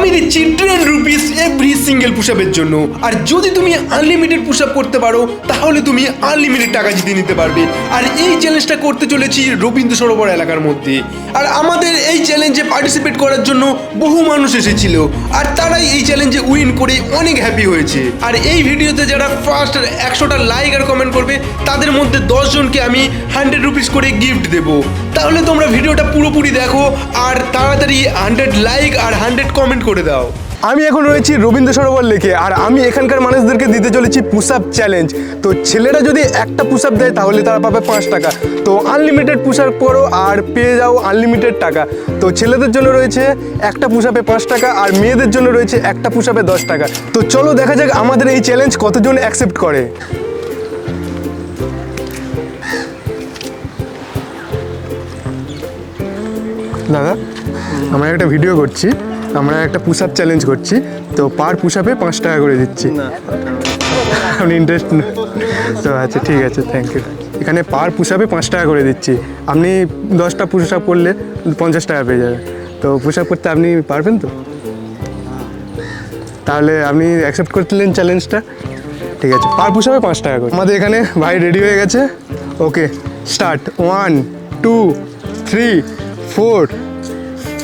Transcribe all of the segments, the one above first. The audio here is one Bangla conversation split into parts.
আমি দিচ্ছি 10 রুপিস এভরি সিঙ্গেল পুশ আপের জন্য। আর যদি তুমি আনলিমিটেড পুশ আপ করতে পারো তাহলে তুমি আনলিমিটেড টাকা জিতে নিতে পারবে। আর এই চ্যালেঞ্জটা করতে চলেছি রবীন্দ্র সরোবর এলাকার মধ্যে। আর আমাদের এই চ্যালেঞ্জে পার্টিসিপেট করার জন্য বহু মানুষ এসেছিল, আর তারাই এই চ্যালেঞ্জে উইন করে অনেক হ্যাপি হয়েছে। আর এই ভিডিওতে যারা ফার্স্ট 100টা লাইক আর কমেন্ট করবে তাদের মধ্যে 10 জনকে আমি 100 রুপিস করে গিফট দেবো। তাহলে তোমরা ভিডিওটা পুরোপুরি দেখো আর তাড়াতাড়ি 100 লাইক আর 100 কমেন্ট করে দাও। আমি এখন রয়েছি রবীন্দ্র সরোবর লেকে, আর আমি এখানকার মানুষদেরকে দিতে চলেছি পুশ আপ চ্যালেঞ্জ। তো ছেলেরা যদি একটা পুশ আপ দেয় তাহলে তারা পাবে 5 টাকা। তো আনলিমিটেড পুশ আপ করো আর পেয়ে যাও আনলিমিটেড টাকা। তো ছেলেদের জন্য রয়েছে একটা পুশ আপে 5 টাকা, আর মেয়েদের জন্য রয়েছে একটা পুশ আপে 10 টাকা। তো চলো দেখা যাক আমাদের এই চ্যালেঞ্জ কতজন অ্যাকসেপ্ট করে। দাদা, আমরা একটা ভিডিও করছি, আমরা একটা পুশ আপ চ্যালেঞ্জ করছি। তো পার পুশ আপে 5 টাকা করে দিচ্ছি। আপনি ইন্টারেস্ট না? তো আচ্ছা ঠিক আছে, থ্যাংক ইউ। এখানে পার পুশ আপে 5 টাকা করে দিচ্ছি। আপনি 10টা পুশ আপ করলে 50 টাকা পেয়ে যাবেন। তো পুশ আপ করতে আপনি পারবেন তো? তাহলে আপনি অ্যাকসেপ্ট করলেন চ্যালেঞ্জটা? ঠিক আছে, পার পুশ আপে 5 টাকা করে। আমাদের এখানে ভাই রেডি হয়ে গেছে। ওকে, স্টার্ট। 1 2 3 4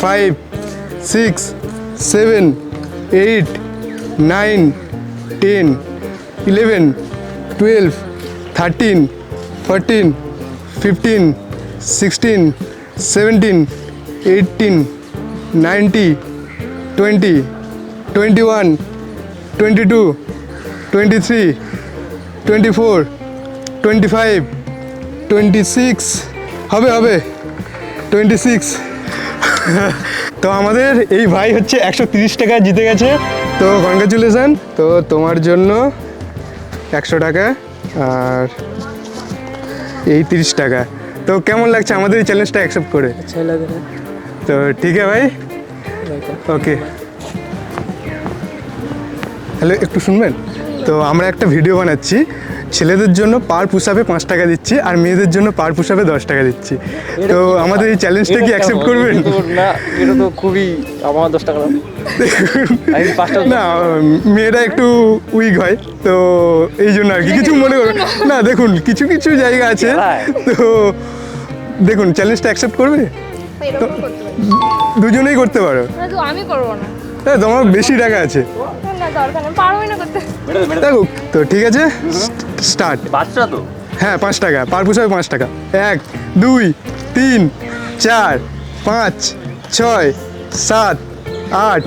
5 6 7 8 9 10 11 12 13 14 15 16 17 18 19 20 21 22 23 24 25 26 হবে 26। তো আমাদের এই ভাই হচ্ছে 130 টাকা জিতে গেছে। তো কনগ্রাচুলেশন। তো তোমার জন্য 100 টাকা আর এই 30 টাকা। তো কেমন লাগছে আমাদের এই চ্যালেঞ্জটা অ্যাকসেপ্ট করে? अच्छा लग रहा है। তো ঠিক আছে ভাই, ওকে। হ্যালো, একটু শুনবেন? তো আমরা একটা ভিডিও বানাচ্ছি, ছেলেদের জন্য পার পুশ আপে 5 টাকা দিচ্ছি আর মেয়েদের জন্য পার পুশ আপে 10 টাকা দিচ্ছি। তো আমাদের এই চ্যালেঞ্জটা কি অ্যাকসেপ্ট করবেন? না, এটা তো খুবই আমার 10 টাকা দাম। আমি 5 টাকা না, মেয়েরা একটু উইক হয়, তো এই জন্য আর কি। কিছু মনে করো না, দেখুন কিছু কিছু জায়গা আছে। তো দেখুন, চ্যালেঞ্জটা অ্যাকসেপ্ট করবে? এরকম করতে পারি। দুজনেই করতে পারো। না তো আমি করবো না। হ্যাঁ, তোমার বেশি টাকা আছে। না দরকার নেই, পারবোই না করতে। দেখো, তো ঠিক আছে, স্টার্ট। বাচ্চা তো হ্যাঁ, 5 টাকা পার পুশ আপে 5 টাকা। 1 2 3 4 5 6 7 8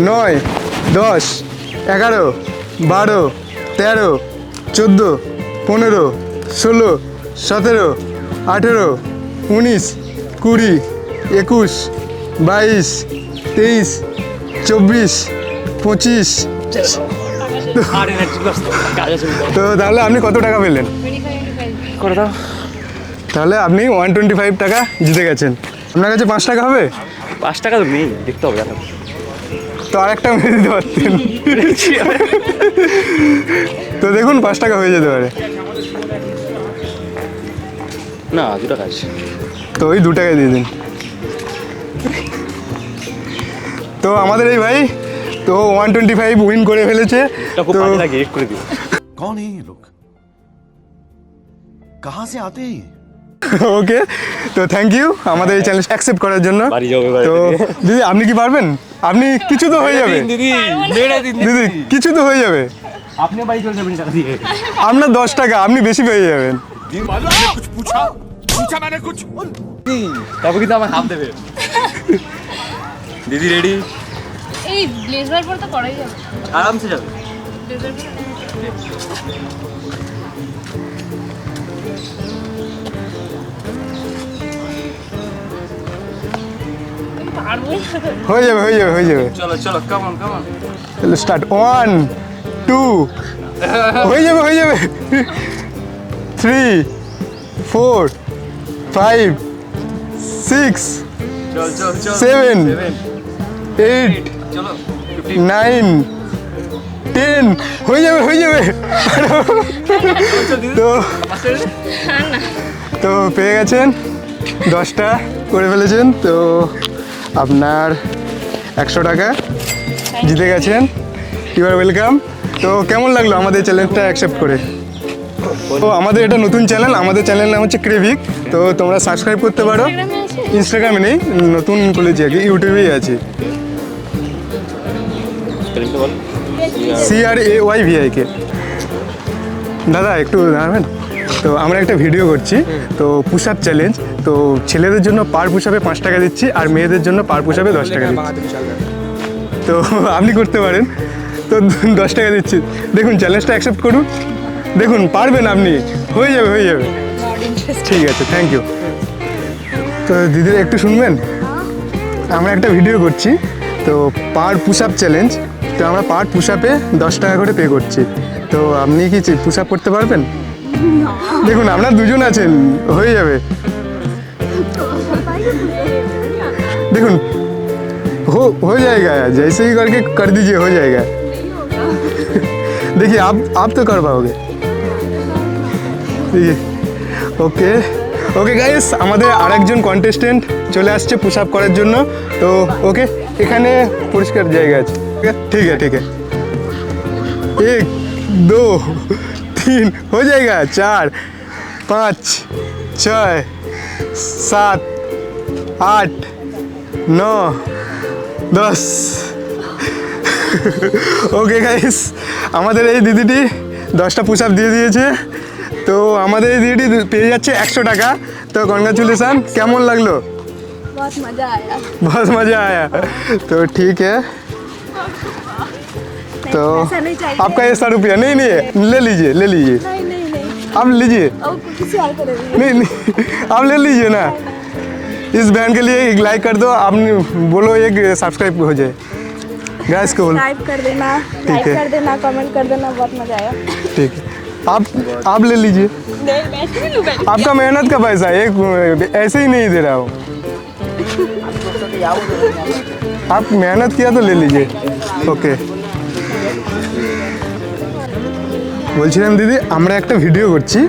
9 10 11 12 13 14 15 16 17 18 19 20 21 22 23 24 25। আরে না, ঠিক আছে, কাজ আছে। তো তাহলে আপনি কত টাকা পেলেন? 25 করে দাও। তাহলে আপনি 125 টাকা জিতে গেছেন। আপনার কাছে 5 টাকা হবে? 5 টাকা তো নেই, দেখতে হবে এখন। তো আরেকটা মেরে দিতে পারতেন। তো দেখুন, 5 টাকা হয়ে যেতে পারে। না, 2 টাকা আছে। তো ওই 2 টাকা দিয়ে দিন। তো আমাদের এই ভাই তো 125 উইন করে ফেলেছে। এটা খুব তো ভালো লাগে, এডিট করে দিও। कौन है ये लोग? कहाँ से आते हैं ये? ওকে, তো থ্যাংক ইউ আমাদের এই চ্যালেঞ্জ অ্যাকসেপ্ট করার জন্য। বাড়ি যাও এবার। তো দিদি, আপনি কি পারবেন? আপনি কিছু তো হয়ে যাবে। দিদি, মেরে দিন দিদি, কিছু তো হয়ে যাবে। আপনি বাড়ি চলে যাবেন টাকা দিয়ে। আপনার 10 টাকা, আপনি বেশি পেয়ে যাবেন। कुछ पूछा मैंने कुछ। তারপর কিন্তু আমার হাফ দেবে। দিদি রেডি? এই ব্লেজার পর তো করাই যাবে। আরামসে যাবে। ব্লেজার পারবোই না। হয়ে যাবে। চলো চলো, কেমন কেমন? তাহলে স্টার্ট। 1 2 হয়ে যাবে 3 4 5 6 চল চল চল। 7 8 চলো। 9 10 হয়ে যাবে। তো তো পেয়ে গেছেন, 10টা করে ফেলেছেন। তো আপনার 100 টাকা জিতে গেছেন, ইউ আর ওয়েলকাম। তো কেমন লাগলো আমাদের চ্যালেঞ্জটা অ্যাকসেপ্ট করে? তো আমাদের এটা নতুন চ্যানেল, আমাদের চ্যানেল নাম হচ্ছে ক্রেভিক। তো তোমরা সাবস্ক্রাইব করতে পারো। ইনস্টাগ্রামে আছে? ইনস্টাগ্রামে নেই, নতুন খুলেছি আর কি, ইউটিউবেই আছে, CRAYVIK। দাদা একটু দাঁড়াবেন। তো আমরা একটা ভিডিও করছি, তো পুশ আপ চ্যালেঞ্জ। তো ছেলেদের জন্য পার পুশ আপে 5 টাকা দিচ্ছি, আর মেয়েদের জন্য পার পুশ আপে 10 টাকা দিচ্ছি। তো আপনি করতে পারেন, তো 10 টাকা দিচ্ছি। দেখুন চ্যালেঞ্জটা অ্যাকসেপ্ট করুন, দেখুন পারবেন আপনি, হয়ে যাবে হয়ে যাবে। ঠিক আছে, থ্যাংক ইউ। তো দিদির একটু শুনবেন, আমরা একটা ভিডিও করছি, তো পার পুশ আপ চ্যালেঞ্জ। তো আমরা পার পুশ আপে 10 টাকা করে পে করছি। তো আপনি কি পুশ আপ করতে পারবেন? দেখুন আপনার দুজন আছেন, হয়ে যাবে। देखुन हो जाएगा, जैसे ही करके कर दीजिए, हो जाएगा। देखिए आप तो कर पाओगे। ओके ओके गाइस, আমাদের আরেকজন কন্টেস্টেন্ট চলে আসছে পুশ আপ করার জন্য। তো ওকে, এখানে পরিষ্কার জায়গা আছে, ठीक है ठीक है। 1 2 3 हो जाएगा, 4 5 6 7 8 9 10। ওকে গাইস, আমাদের এই দিদিটি 10টা পুশ আপ দিয়ে দিয়েছে। তো আমাদের এই দিদিটি পেয়ে যাচ্ছে 100 টাকা। তো কংগ্रेचुलेसन, কেমন লাগলো? बहुत मजा आया। बहुत मज़ा आया। तो ठीक है, तो पैसा नहीं चाहिए। आपका ये 100 रुपया नहीं नहीं है, ले लीजिए ले लीजिए, नहीं नहीं नहीं, आप लीजिए। और किसी और को दे दीजिए। नहीं नहीं, आप ले लीजिए ना। इस बहन के लिए एक लाइक कर दो, आप बोलो एक सब्सक्राइब हो जाए। गैस को बोलो, सब्सक्राइब कर देना, ठीक लाइक है। कर देना, कमेंट कर देना, बहुत मजा आया। ठीक है, आप ले लीजिए। नहीं मैं नहीं लूँगा। आपका मेहनत का पैसा, एक ऐसे ही नहीं दे रहा हूँ। आप मेहनत किया तो ले लीजिए। ओके, বলছিলাম দিদি, আমরা একটা ভিডিও করছি,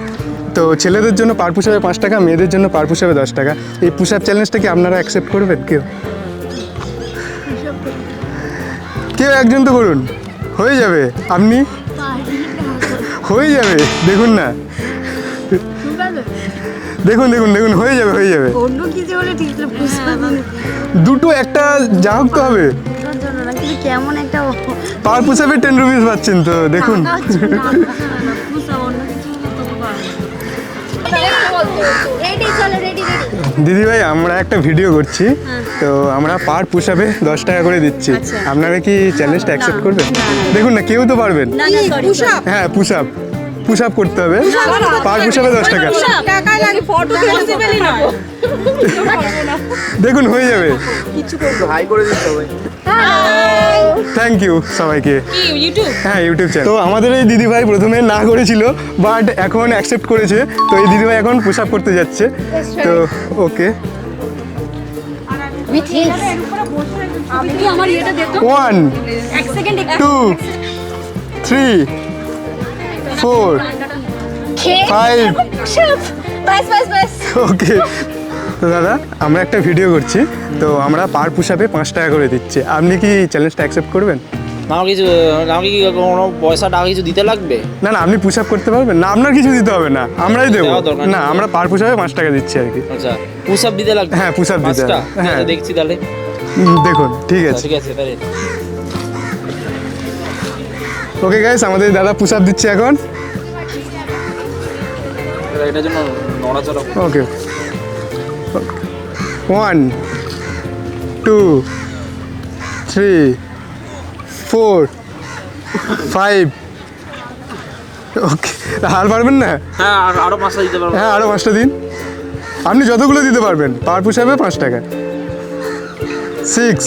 তো ছেলেদের জন্য পার পুশ আপে 5 টাকা, মেয়েদের জন্য পার পুশ আপে 10 টাকা। এই পুশ আপ চ্যালেঞ্জটা কি আপনারা অ্যাকসেপ্ট করবেন? কেউ একজন তো করুন, হয়ে যাবে। আপনি হয়ে যাবে, দেখুন না, দেখুন দেখুন দেখুন, হয়ে যাবে হয়ে যাবে। অন্য কিছু হলে ঠিক ছিল, বুঝতে দুটো একটা যা হোক তো হবে। জন্য না, কিন্তু কেমন একটা পার পুশ আপে 10 রুপিস পাচ্ছেন, তো দেখুন। রেডি, চলো রেডি রেডি। দিদি ভাই, আমরা একটা ভিডিও করছি, তো আমরা পার পুশ আপে 10 টাকা করে দিচ্ছি। আপনারা কি চ্যালেঞ্জটা অ্যাকসেপ্ট করবেন? দেখুন না, কেউ তো পারবেন। না না, সরি হ্যাঁ, পুশ আপ করতে হবে, পার পুশ আপে 10 টাকা। টাকা লাগে, ফটো পসিবলই নয়। দেখুন হয়ে যাবে। হাই করে দিতে হবে। থ্যাংক ইউ সবাইকে। হ্যাঁ, ইউটিউব চ্যানেল। তো আমাদের এই দিদিভাই প্রথমে না করেছিল, বাট এখন অ্যাকসেপ্ট করেছে। তো এই দিদিভাই এখন পুশ আপ করতে যাচ্ছে। তো ওকে, উইথ হিজ আমি কি আমার এটা দেখো 1 এক সেকেন্ড 2 3 4 5। বাস বাস বাস। ওকে, তো দাদা, আমরা একটা ভিডিও করছি, তো আমরা পার পুশ আপে 5 টাকা করে দিচ্ছি। আপনি কি চ্যালেঞ্জটা অ্যাকসেপ্ট করবেন? আমাকে কি কোনো পয়সা টাকা কিছু দিতে লাগবে? না না, আপনি পুশ আপ করতে পারবেন না, আপনার কিছু দিতে হবে না, আমরাই দেবো। দেওয়া দরকার নেই। না, আমরা পার পুশ আপে 5 টাকা দিচ্ছি আর কি। আচ্ছা, পুশ আপ দিতে লাগবে? হ্যাঁ, push up দিতে হবে। 5টা? হ্যাঁ। দেখছি তাহলে। দেখুন, ঠিক আছে। ঠিক আছে তাহলে। ওকে গাইস, আমাদের দাদা পুশ আপ দিচ্ছে এখন। এটার জন্য নড়াচড়া। ওকে, 1 2 3 4 5। ওকে, আর পারবেন না? হ্যাঁ, আরো 5টা দিতে পারবো। হ্যাঁ, আরও 5টা দিন, আপনি যতগুলো দিতে পারবেন। পার পুশ আপে 5 টাকা। 6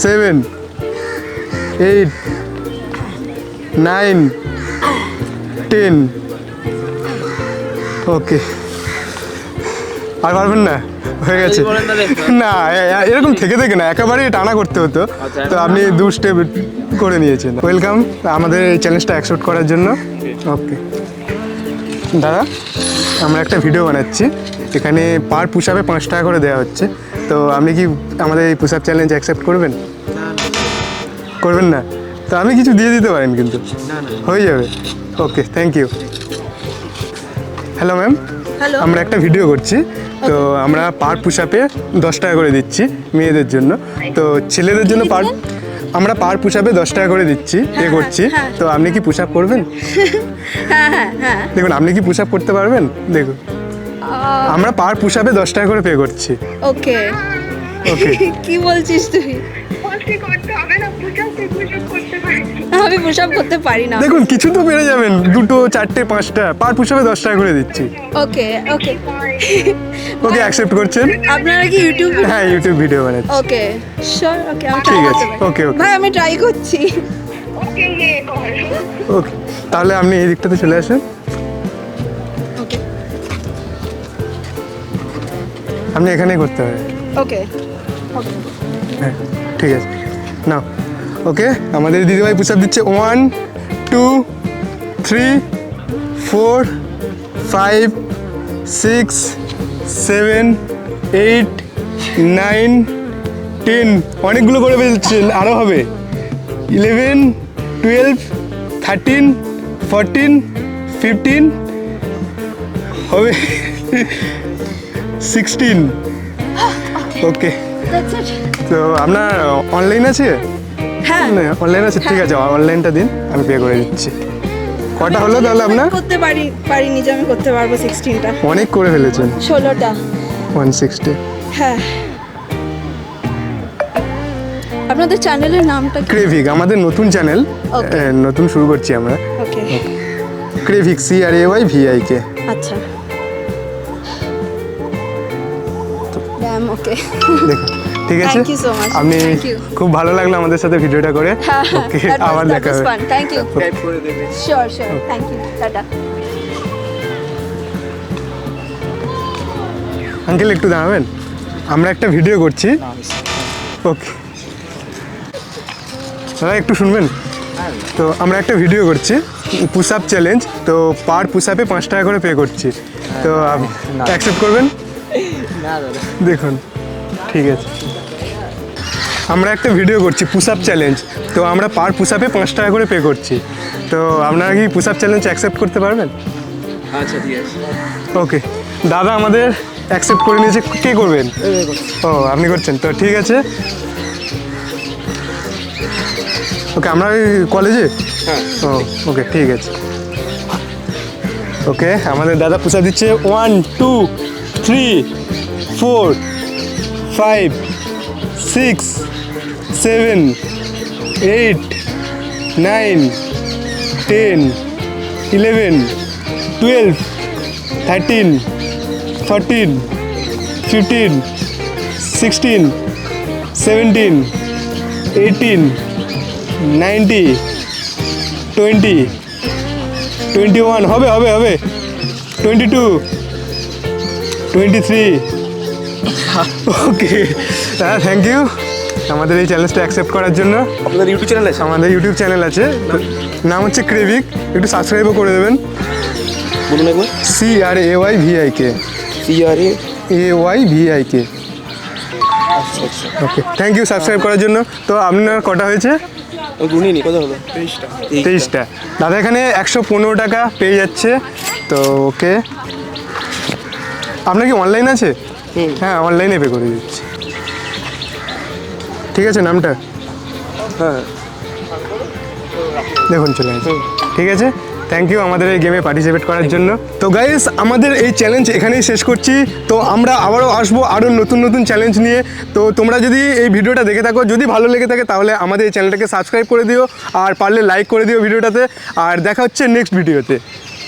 7 8 9 10। ওকে, আর পারবেন না? হয়ে গেছে। যদি বলেন তাহলে। না, এরকম থেকে থেকে না, একেবারেই টানা করতে হতো। আচ্ছা, তো আপনি 2 স্টেপ করে নিয়েছেন। ওয়েলকাম আমাদের এই চ্যালেঞ্জটা অ্যাকসেপ্ট করার জন্য। ওকে দাদা, আমরা একটা ভিডিও বানাচ্ছি, এখানে পার পুশ আপে 5 টাকা করে দেওয়া হচ্ছে। তো আপনি কি আমাদের এই পুশ আপ চ্যালেঞ্জ অ্যাকসেপ্ট করবেন? করবেন না? তো আমি কিছু দিয়ে দিতে পারেন কিন্তু। হয়ে যাবে। Okay, thank you. Hello ma'am, hello. আমরা একটা ভিডিও করছি, তো আমরা পার পুশ আপে 10 টাকা করে দিচ্ছি মেয়েদের জন্য। তো ছেলেদের জন্য আমরা পার পুশ আপে 10 টাকা করে দিচ্ছি, পে করছি। হ্যাঁ। তো আপনি কি পুশ আপ করবেন? হ্যাঁ হ্যাঁ হ্যাঁ। দেখুন, আপনি কি পুশ আপ করতে পারবেন? দেখুন, আমরা পার পুশ আপে 10 টাকা করে পে করছি। ওকে। ওকে। কি বলছিস তুই? আমি পুশ আপ করতে পারি না। দেখুন, কিছু তো পেরে যাবেন, 2, 4, 5টা পার পুশ আপে 10 টাকা করে দিচ্ছি। ওকে ওকে। ওকে, অ্যাকসেপ্ট করছেন? আপনারা কি ইউটিউব? হ্যাঁ, ইউটিউব ভিডিও বানাচ্ছি। Okay sure. ওকে, আমি ঠিক ট্রাই আছে, করতে পারি। ওকে, ওকে। ভাই আমি ট্রাই করছি। ওকে, তাহলে আপনি এই দিকটাতে চলে আসেন। ওকে আপনি এখানেই করতে হবে। ওকে। হ্যাঁ, ঠিক আছে, নাও। ওকে, আমাদের দিদিভাই পুশ আপ দিচ্ছে। 1, 2, 3, 4, 5, 6, 7, 8, 9, 10। অনেকগুলো করে ফেলছেন, আরও হবে। 11, 12, 13, 14, 15 হবে। 16। ওকে, তো আপনার অনলাইন আছে? হ্যাঁ। অনলাইন আছে, ঠিক আছে, অনলাইনটা দিন, আমি পে করে দিচ্ছি। কটা হলো তাহলে আপনার? করতে পারিনি যে আমি করতে পারবো 16টা। অনেক করে ফেলেছেন। 16টা। 160। হ্যাঁ। আপনাদের চ্যানেলের নামটা কি? ক্রেভিক, আমাদের নতুন চ্যানেল, Okay. নতুন শুরু করছি আমরা। ওকে। ক্রেভিক, CRAYVIK। আচ্ছা। ড্যাম, ওকে। দেখুন, ঠিক আছে, Thank you so much. আপনি Thank you. খুব ভালো লাগলো আমাদের সাথে ভিডিওটা করে। ওকে, আবার দেখা হবে। Thank you. Sure sure, thank you, tata. Uncle, একটু দাঁড়াবেন, আমরা একটা ভিডিও করছি। ওকে দাদা, একটু শুনবেন? তো আমরা একটা ভিডিও করছি, পুশ আপ চ্যালেঞ্জ। তো পার পুশ আপে 5 টাকা করে পে করছি। তো অ্যাকসেপ্ট করবেন? দেখুন, ঠিক আছে, আমরা একটা ভিডিও করছি পুশ আপ চ্যালেঞ্জ। তো আমরা পার পুশ আপে 5 টাকা করে পে করছি। তো আপনারা কি পুশ আপ চ্যালেঞ্জ অ্যাকসেপ্ট করতে পারবেন? আচ্ছা, ঠিক আছে। ওকে, দাদা আমাদের অ্যাকসেপ্ট করে নিয়েছে। কে করবেন? ও, আপনি করছেন, তো ঠিক আছে। ওকে, আমরা ওই কলেজে? ও, ওকে, ঠিক আছে। ওকে, আমাদের দাদা পুষা দিচ্ছে। 1, 2, 3, 4, 5, 6, 7, 8, 9, 10, 11, 12, 13, 14, 15, 16, 17, 18, 19, 20, 21, হবে হবে হবে, 22, 23। ওকে দাদা, থ্যাংক ইউ আমাদের এই চ্যালেঞ্জটা অ্যাকসেপ্ট করার জন্য। আপনাদের ইউটিউব চ্যানেল আছে? আমাদের ইউটিউব চ্যানেল আছে, নাম হচ্ছে ক্রেভিক, একটু সাবস্ক্রাইবও করে দেবেন। বলুন একবার। CRAYVIK। CRAYVIK। আচ্ছা আচ্ছা, ওকে, থ্যাংক ইউ সাবস্ক্রাইব করার জন্য। তো আপনার কটা হয়েছে? ও গুনিনি, কত হলো? 23টা। দাদা এখানে 115 টাকা পেয়ে যাচ্ছে। তো ওকে, আপনার কি অনলাইন আছে? হ্যাঁ, অনলাইনে পে করে দিচ্ছি। ঠিক আছে, নামটা? হ্যাঁ, দেখুন, চলে আসবে। ঠিক আছে, থ্যাংক ইউ আমাদের এই গেমে পার্টিসিপেট করার জন্য। তো গাইস, আমাদের এই চ্যালেঞ্জ এখানেই শেষ করছি। তো আমরা আবারও আসবো আরও নতুন নতুন চ্যালেঞ্জ নিয়ে। তো তোমরা যদি এই ভিডিওটা দেখে থাকো, যদি ভালো লেগে থাকে, তাহলে আমাদের এই চ্যানেলটাকে সাবস্ক্রাইব করে দিও, আর পারলে লাইক করে দিও ভিডিওটাতে। আর দেখা হচ্ছে নেক্সট ভিডিওতে।